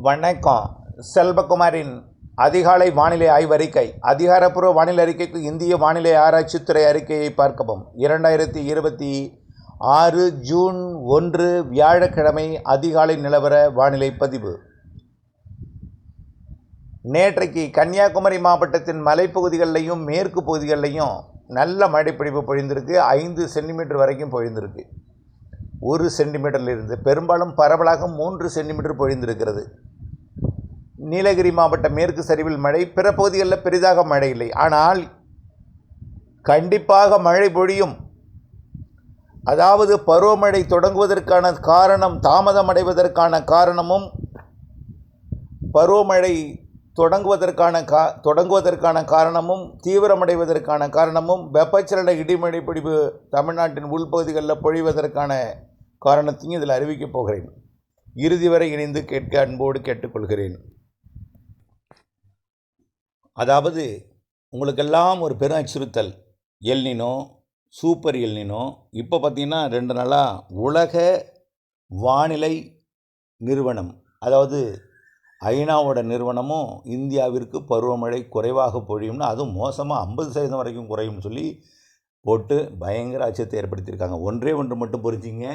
வணக்கம். செல்வகுமாரின் அதிகாலை வானிலை ஆய்வறிக்கை. அதிகாரப்பூர்வ வானிலை அறிக்கைக்கு இந்திய வானிலை ஆராய்ச்சித்துறை அறிக்கையை பார்க்கவும். 2026 ஜூன் 1 வியாழக்கிழமை அதிகாலை நிலவர வானிலை பதிவு. நேற்றைக்கு கன்னியாகுமரி மாவட்டத்தின் மலைப்பகுதிகளிலையும் மேற்கு பகுதிகளிலையும் நல்ல மழைப்பொழிவு பொழிந்திருக்கு. 5 சென்டிமீட்டர் வரைக்கும் பொழிந்திருக்கு. 1 சென்டிமீட்டரிலிருந்து பெரும்பாலும் பரவலாக 3 சென்டிமீட்டர் பொழிந்திருக்கிறது. நீலகிரி மாவட்ட மேற்கு சரிவில் மழை, பிற பகுதிகளில் பெரிதாக மழை இல்லை. ஆனால் கண்டிப்பாக மழை பொழியும். அதாவது பருவமழை தொடங்குவதற்கான காரணம், தாமதமடைவதற்கான காரணமும், பருவமழை தொடங்குவதற்கான காரணமும், தீவிரமடைவதற்கான காரணமும், வெப்பச்சலன இடிமழை பொழிவு தமிழ்நாட்டின் உள்பகுதிகளில் பொழிவதற்கான காரணத்தையும் இதில் அறிவிக்கப் போகிறேன். இறுதி வரை இணைந்து கேட்க அன்போடு கேட்டுக்கொள்கிறேன். அதாவது உங்களுக்கெல்லாம் ஒரு பெரும் அச்சுறுத்தல், எல்னினோ, சூப்பர் எல்னினோ. இப்போ பார்த்திங்கன்னா 2 நாளாக உலக வானிலை நிறுவனம், அதாவது ஐநாவோட நிறுவனமும் இந்தியாவிற்கு பருவமழை குறைவாக பொழியும்னு, அதுவும் மோசமாக 50% வரைக்கும் குறையும்னு சொல்லி போட்டு பயங்கர அச்சத்தை ஏற்படுத்தியிருக்காங்க. ஒன்று மட்டும் புரிஞ்சிங்க,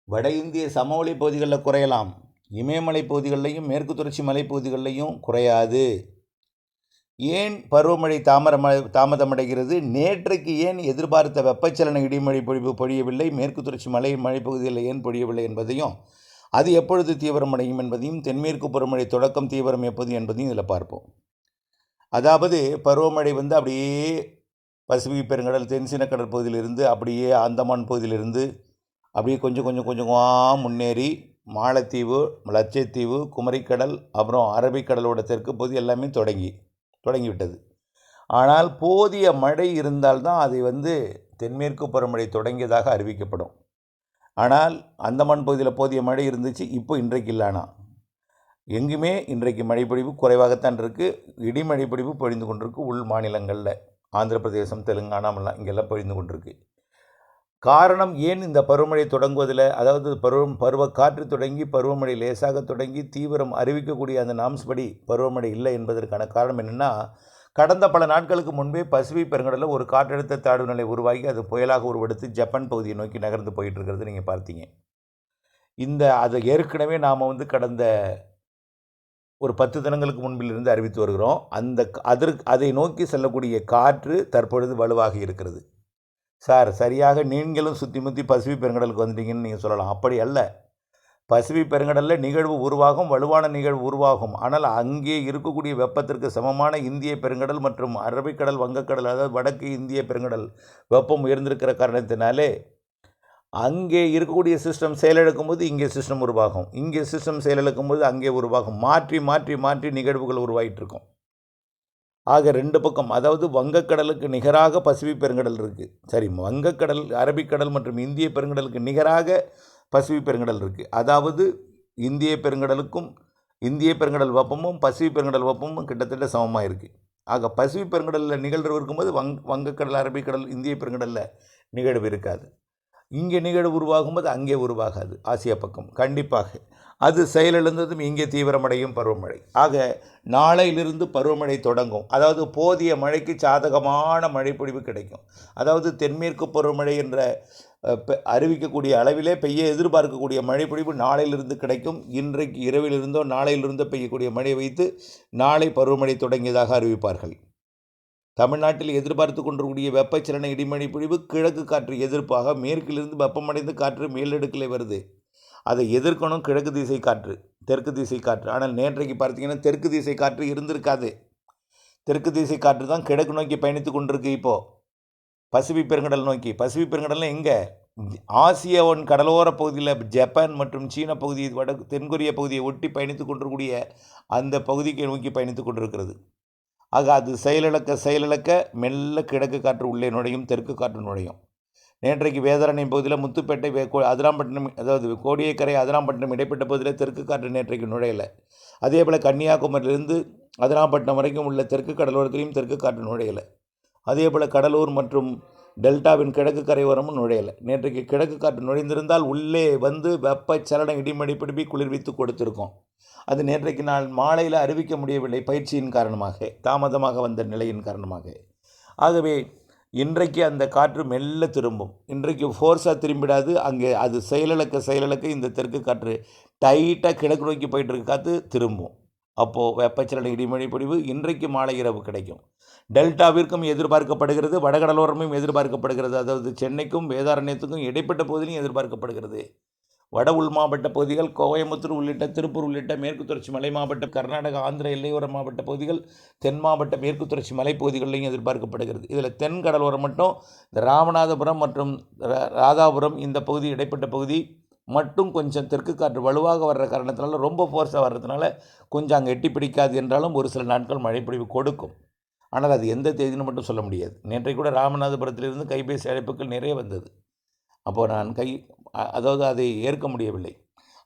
வட இந்திய சமவெளி பகுதிகளில் குறையலாம், இமயமலை பகுதிகளிலையும் மேற்கு தொடர்ச்சி மலைப்பகுதிகளிலையும் குறையாது. ஏன் பருவமழை தாமதமடைகிறது? நேற்றைக்கு ஏன் எதிர்பார்த்த வெப்பச்சலன இடிமழை பொழிவு பொழியவில்லை, மேற்கு தொடர்ச்சி மலைப்பகுதிகளில் ஏன் பொழியவில்லை என்பதையும், அது எப்பொழுது தீவிரமடையும் என்பதையும், தென்மேற்கு பருவமழை தொடக்கம் தீவிரம் எப்போது என்பதையும் இதில் பார்ப்போம். அதாவது பருவமழை அப்படியே பசிபிக் பெருங்கடல், தென்சீன கடற்பகுதியிலிருந்து அப்படியே அந்தமான் பகுதியிலிருந்து அப்படியே கொஞ்சமாக முன்னேறி மாலத்தீவு, லட்சத்தீவு, குமரிக்கடல், அப்புறம் அரபிக்கடலோட தெற்கு பகுதி எல்லாமே தொடங்கிவிட்டது. ஆனால் போதிய மழை இருந்தால்தான் அதை தென்மேற்கு பருவமழை தொடங்கியதாக அறிவிக்கப்படும். ஆனால் அந்தமான் பகுதியில் போதிய மழை இருந்துச்சு, இப்போ இன்றைக்கு இல்லைனா எங்குமே இன்றைக்கு மழைப்பொழிவு குறைவாகத்தான் இருக்குது. இடிமழைப்பொழிவு பொழிந்து கொண்டிருக்கு உள் மாநிலங்களில், ஆந்திர பிரதேசம், தெலுங்கானாமெல்லாம் இங்கெல்லாம் பொழிந்து கொண்டிருக்கு. காரணம் ஏன் இந்த பருவமழை தொடங்குவதில், அதாவது பருவ காற்று தொடங்கி பருவமழை லேசாக தொடங்கி தீவிரம் அறிவிக்கக்கூடிய அந்த நாம்ஸ் படி பருவமழை இல்லை என்பதற்கான காரணம் என்னென்னா, கடந்த பல நாட்களுக்கு முன்பே பசிபிக் பெருங்கடலில் ஒரு காற்றழுத்த தாழ்வு நிலை உருவாகி அது புயலாக உருவெடுத்து ஜப்பான் பகுதியை நோக்கி நகர்ந்து போயிட்டு இருக்கிறது நீங்கள் பார்த்தீங்க. அதை ஏற்கனவே நாம் கடந்த ஒரு 10 தினங்களுக்கு முன்பிலிருந்து அறிவித்து வருகிறோம். அதை நோக்கி செல்லக்கூடிய காற்று தற்பொழுது வலுவாக இருக்கிறது. சார், சரியாக நீங்களும் சுற்றி முற்றி பசிபிக் பெருங்கடலுக்கு வந்துட்டீங்கன்னு நீங்கள் சொல்லலாம். அப்படி அல்ல. பசிபிக் பெருங்கடலில் நிகழ்வு உருவாகும், வலுவான நிகழ்வு உருவாகும். ஆனால் அங்கே இருக்கக்கூடிய வெப்பத்திற்கு சமமான இந்திய பெருங்கடல் மற்றும் அரபிக்கடல், வங்கக்கடல், அதாவது வடக்கு இந்திய பெருங்கடல் வெப்பம் உயர்ந்திருக்கிற காரணத்தினாலே அங்கே இருக்கக்கூடிய சிஸ்டம் செயலிழக்கும் போது இங்கே சிஸ்டம் உருவாகும், இங்கே சிஸ்டம் செயலிழக்கும் போது அங்கே உருவாகும். மாற்றி மாற்றி மாற்றி நிகழ்வுகள் உருவாகிட்டு இருக்கும். ஆக 2 பக்கம், அதாவது வங்கக்கடலுக்கு நிகராக பசிபிக் பெருங்கடல் இருக்குது. சரி, வங்கக்கடல், அரபிக்கடல் மற்றும் இந்திய பெருங்கடலுக்கு நிகராக பசிபிக் பெருங்கடல் இருக்குது. அதாவது இந்திய பெருங்கடல் வெப்பமும் பசிபிக் பெருங்கடல் வெப்பமும் கிட்டத்தட்ட சமமாக இருக்குது. ஆக பசிபிக் பெருங்கடலில் நிகழ்வு இருக்கும்போது வங்கக்கடல், அரபிக்கடல், இந்திய பெருங்கடலில் நிகழ்வு இருக்காது. இங்கே நிகழ்வு உருவாகும்போது அங்கே உருவாகாது. ஆசியா பக்கம் கண்டிப்பாக அது செயலிழந்ததும் இங்கே தீவிரமடையும் பருவமழை. ஆக நாளையிலிருந்து பருவமழை தொடங்கும். அதாவது போதிய மழைக்கு சாதகமான மழைப்பொழிவு கிடைக்கும். அதாவது தென்மேற்கு பருவமழை என்ற அறிவிக்கக்கூடிய அளவிலே பெய்ய எதிர்பார்க்கக்கூடிய மழைப்பொழிவு நாளையிலிருந்து கிடைக்கும். இன்றைக்கு இரவிலிருந்தோ நாளையிலிருந்தோ பெய்யக்கூடிய மழை வைத்து நாளை பருவமழை தொடங்கியதாக அறிவிப்பார்கள். தமிழ்நாட்டில் எதிர்பார்த்து கொண்டிருக்கூடிய வெப்பச்சலன இடிமழை பொழிவு கிழக்கு காற்று எதிர்ப்பாக மேற்கிலிருந்து வெப்பமடைந்து காற்று மேலடுக்கில் வருது. அதை எதிர்க்கணும் கிழக்கு திசை காற்று, தெற்கு திசை காற்று. ஆனால் நேற்றைக்கு பார்த்தீங்கன்னா தெற்கு திசை காற்று இருந்திருக்காது. தெற்கு திசை காற்று தான் கிழக்கு நோக்கி பயணித்து கொண்டிருக்கு. இப்போது பசிபிக் பெருங்கடல் நோக்கி. பசிபிக் பெருங்கடலில் எங்கே? ஆசியாவின் கடலோர பகுதியில் ஜப்பான் மற்றும் சீன பகுதி, தென்கொரிய பகுதியை ஒட்டி பயணித்து கொண்டிருக்கூடிய அந்த பகுதிக்கு நோக்கி பயணித்து கொண்டிருக்கிறது. ஆக அது செயலிழக்க மெல்ல கிழக்கு காற்று உள்ளே நுழையும், தெற்கு காற்று நுழையும். நேற்றைக்கு வேதாரண்யம் பகுதியில் முத்துப்பேட்டை, அதிராம்பட்டினம், அதாவது கோடியக்கரை அதிராம்பட்டினம் இடைப்பட்ட பகுதியில் தெற்கு காற்று நேற்றைக்கு நுழையலை. அதே போல் கன்னியாகுமரியிலிருந்து அதிராம்பட்டினம் வரைக்கும் உள்ள தெற்கு கடலோரத்திலையும் தெற்கு காற்று நுழையலை. அதே போல் கடலூர் மற்றும் டெல்டாவின் கிழக்கு கரையோரமும் நுழையலை. நேற்றைக்கு கிழக்கு காற்று நுழைந்திருந்தால் உள்ளே வெப்பச்சலன இடிமழை பிடிப்பி குளிர்வித்து கொடுத்துருக்கோம். அது நேற்றைக்கு நாள் மாலையில் அறிவிக்க முடியவில்லை, பயிற்சியின் காரணமாக, தாமதமாக வந்த நிலையின் காரணமாக. ஆகவே இன்றைக்கு அந்த காற்று மெல்ல திரும்பும். இன்றைக்கு ஃபோர்ஸாக திரும்பிடாது. அங்கே அது செயலிழக்க இந்த தெற்கு காற்று டைட்டாக கிழக்கு நோக்கி போயிட்டு இருக்க காற்று திரும்பும். அப்போது வெப்பச்சலன இடிமழை பொழிவு இன்றைக்கு மாலை இரவு கிடைக்கும். டெல்டாவிற்கும் எதிர்பார்க்கப்படுகிறது, வடகடலோரமும் எதிர்பார்க்கப்படுகிறது. அதாவது சென்னைக்கும் வேதாரண்யத்துக்கும் இடைப்பட்ட பகுதியிலும் எதிர்பார்க்கப்படுகிறது. வட உள் மாவட்ட பகுதிகள், கோயம்புத்தூர் உள்ளிட்ட, திருப்பூர் உள்ளிட்ட மேற்கு தொடர்ச்சி மலை மாவட்டம், கர்நாடகா ஆந்திர எல்லையோர மாவட்ட பகுதிகள், தென் மாவட்ட மேற்கு தொடர்ச்சி மலைப்பகுதிகளிலையும் எதிர்பார்க்கப்படுகிறது. இதில் தென் கடலோரம் மட்டும் இந்த ராமநாதபுரம் மற்றும் ராதாபுரம் இந்த பகுதி இடைப்பட்ட பகுதி மட்டும் கொஞ்சம் தெற்கு காற்று வலுவாக வர்ற காரணத்தினால, ரொம்ப ஃபோர்ஸாக வர்றதுனால கொஞ்சம் அங்கே எட்டி பிடிக்காது என்றாலும் ஒரு சில நாட்கள் மழைப்பொழிவு கொடுக்கும். ஆனால் அது எந்த தேதின்னு மட்டும் சொல்ல முடியாது. நேற்றைக்கு கூட ராமநாதபுரத்திலிருந்து கைபேசி அழைப்புகள் நிறைய வந்தது. அப்போது நான் அதாவது அதை ஏற்க முடியவில்லை.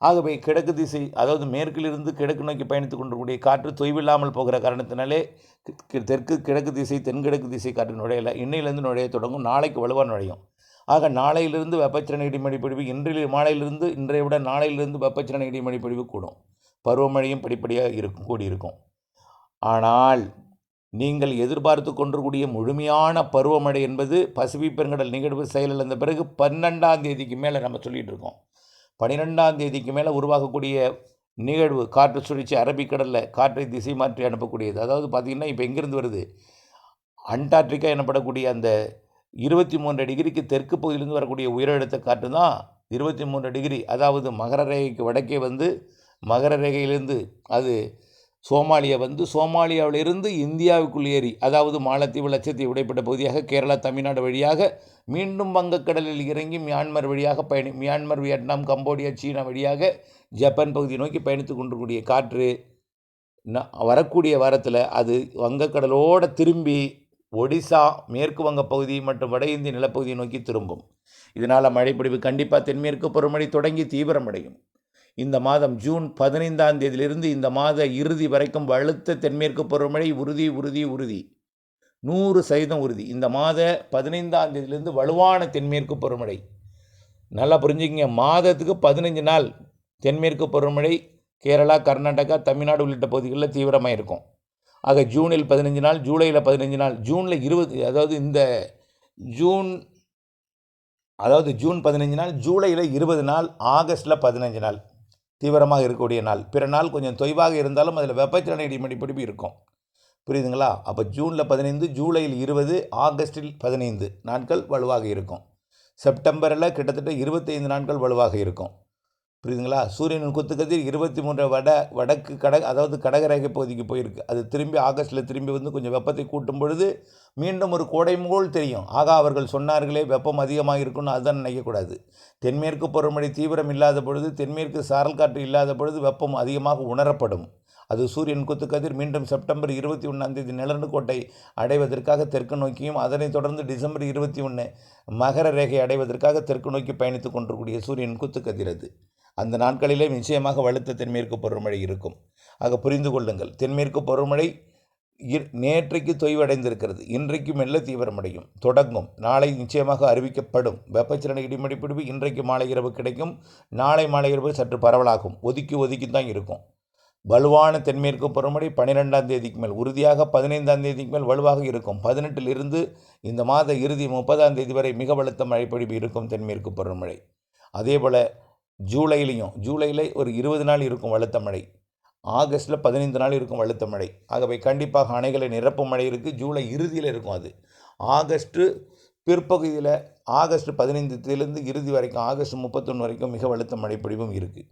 ஆகவே கிழக்கு திசை, அதாவது மேற்கிலிருந்து கிழக்கு நோக்கி பயணித்து கொண்டிருக்கக்கூடிய காற்று தொய்வில்லாமல் போகிற காரணத்தினாலே தெற்கு கிழக்கு திசை தென்கிழக்கு திசை காற்று நுழையலை, இன்னையிலேருந்து நுழைய தொடங்கும். நாளைக்கு வலுவாக நுழையும். ஆக நாளையிலிருந்து வெப்பச்சலன இடிமழை பொழிவு மாலையிலிருந்து இன்றைய விட நாளையிலிருந்து வெப்பச்சலன இடிமழை பொழிவு கூடும். பருவமழையும் படிப்படியாக கூடியிருக்கும். ஆனால் நீங்கள் எதிர்பார்த்து கொண்டிருக்கூடிய முழுமையான பருவமழை என்பது பசிபிக் பெருங்கடல் நிகழ்வு செயலிழந்த பிறகு 12ஆம் தேதிக்கு மேலே நம்ம சொல்லிகிட்டு இருக்கோம். 12ஆம் தேதிக்கு மேலே உருவாகக்கூடிய நிகழ்வு காற்று சுழற்சி அரபிக்கடலில் காற்றை திசை மாற்றி அனுப்பக்கூடியது. அதாவது பார்த்திங்கன்னா இப்போ எங்கேருந்து வருது, அண்டார்டிகா எனப்படக்கூடிய அந்த 23 டிகிரிக்கு தெற்கு பகுதியிலிருந்து வரக்கூடிய உயரழுத்த காற்று தான் 23 டிகிரி, அதாவது மகர ரேகைக்கு வடக்கே வந்து மகர ரேகையிலிருந்து அது சோமாலியா வந்து சோமாலியாவிலிருந்து இந்தியாவுக்குள் ஏறி, அதாவது மாலத்தீவு லட்சத்தீவு இடைப்பட்ட பகுதியாக கேரளா தமிழ்நாடு வழியாக மீண்டும் வங்கக்கடலில் இறங்கி மியான்மர் வழியாக மியான்மர், வியட்நாம், கம்போடியா, சீனா வழியாக ஜப்பான் பகுதியை நோக்கி பயணித்து கொண்டிருக்கூடிய காற்று வரக்கூடிய வாரத்தில் அது வங்கக்கடலோடு திரும்பி ஒடிசா, மேற்கு வங்க பகுதி மற்றும் வட இந்திய நிலப்பகுதியை நோக்கி திரும்பும். இதனால் மழைப்பொழிவு கண்டிப்பாக தென்மேற்கு பருவமழை தொடங்கி தீவிரமடையும். இந்த மாதம் ஜூன் 15ஆம் தேதியிலிருந்து இந்த மாத இறுதி வரைக்கும் வலுத்த தென்மேற்கு பருவமழை உறுதி 100% உறுதி. இந்த மாத 15ஆம் தேதியிலிருந்து வலுவான தென்மேற்கு பருவமழை. நல்லா புரிஞ்சுக்கிங்க, மாதத்துக்கு 15 நாள் தென்மேற்கு பருவமழை கேரளா, கர்நாடகா, தமிழ்நாடு உள்ளிட்ட பகுதிகளில் தீவிரமாக இருக்கும். ஆக ஜூனில் 15 நாள், ஜூலையில் 15 நாள், ஜூனில் 20, அதாவது இந்த ஜூன் 15 நாள், ஜூலையில் 20 நாள், ஆகஸ்ட்டில் 15 நாள் தீவிரமாக இருக்கக்கூடிய நாள். பிற நாள் கொஞ்சம் தொய்வாக இருந்தாலும் அதில் வெப்பச்சலன இடிமழை பொழிவு இருக்கும். புரியுதுங்களா? அப்போ ஜூனில் 15, ஜூலையில் 20, ஆகஸ்டில் 15 நாட்கள் வலுவாக இருக்கும். செப்டம்பரில் கிட்டத்தட்ட 25 நாட்கள் வலுவாக இருக்கும். புரியுதுங்களா? சூரியனின் குத்துக்கதிர் 23 வடக்கு அதாவது கடகரேகை பகுதிக்கு போயிருக்கு. அது திரும்பி ஆகஸ்ட்டில் திரும்பி வந்து கொஞ்சம் வெப்பத்தை கூட்டும் பொழுது மீண்டும் ஒரு கோடை போல் தெரியும். ஆகா, அவர்கள் சொன்னார்களே வெப்பம் அதிகமாக இருக்குன்னு அதுதான் நினைக்கக்கூடாது. தென்மேற்கு பருவமழை தீவிரம் இல்லாத பொழுது, தென்மேற்கு சாரல் காற்று இல்லாத பொழுது வெப்பம் அதிகமாக உணரப்படும். அது சூரியன் குத்துக்கதிர் மீண்டும் செப்டம்பர் 21ஆம் தேதி நிலநடுக்கோட்டை அடைவதற்காக தெற்கு நோக்கியும், அதனைத் தொடர்ந்து டிசம்பர் 21 மகர ரேகை அடைவதற்காக தெற்கு நோக்கி பயணித்து கொண்டிருக்கூடிய சூரியன் குத்துக்கதிர் அது. அந்த நாட்களிலே நிச்சயமாக வலுத்த தென்மேற்கு பருவமழை இருக்கும். ஆக புரிந்து கொள்ளுங்கள், தென்மேற்கு பருவமழை நேற்றைக்கு தொய்வடைந்திருக்கிறது. இன்றைக்கு மெல்ல தீவிரமடையும், தொடங்கும். நாளை நிச்சயமாக அறிவிக்கப்படும். வெப்பச்சலன இடிமழை பொழிவு இன்றைக்கு மாலை இரவு கிடைக்கும். நாளை மாலை இரவு சற்று பரவலாகும். ஒதுக்கி தான் இருக்கும். வலுவான தென்மேற்கு பருவமழை 12ஆம் தேதிக்கு மேல் உறுதியாக 15ஆம் தேதிக்கு மேல் வலுவாக இருக்கும். 18இலிருந்து இந்த மாத இறுதி 30ஆம் தேதி வரை மிக வலுத்த மழைப்பொழிவு இருக்கும் தென்மேற்கு பருவமழை. அதேபோல் ஜூலையில் ஒரு 20 நாள் இருக்கும் வலுத்த மழை. ஆகஸ்ட்டில் 15 நாள் இருக்கும் வலுத்த மழை. ஆகவே கண்டிப்பாக அணைகளை நிரப்பும் மழை இருக்குது. ஜூலை இறுதியில் இருக்கும். அது ஆகஸ்ட்டு பிற்பகுதியில், ஆகஸ்ட் 15 இறுதி வரைக்கும், ஆகஸ்ட் 31 வரைக்கும் மிக வலுத்த மழைப்பொழிவும் இருக்குது.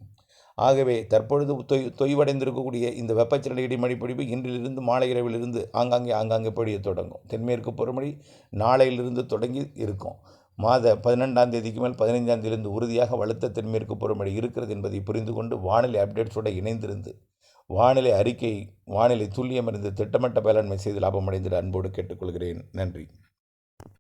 ஆகவே தற்பொழுது தொய்வடைந்திருக்கக்கூடிய இந்த வெப்பச்சலன இடிமழை பொழிவு இன்றிலிருந்து மாலை இரவிலிருந்து ஆங்காங்கே பொழிய தொடங்கும். தென்மேற்கு பருவமழை நாளையிலிருந்து தொடங்கி இருக்கும். மாத 12ஆம் தேதிக்கு மேல் 15ஆம் தேதியிலிருந்து உறுதியாக வலுத்த தென்மேற்கு பருவமழை இருக்கிறது என்பதை புரிந்து கொண்டு வானிலை அப்டேட்ஸோடு இணைந்திருந்து வானிலை துல்லியம் இருந்து திட்டமிட்ட வேளாண்மை செய்து லாபமடைந்திட அன்போடு கேட்டுக்கொள்கிறேன். நன்றி.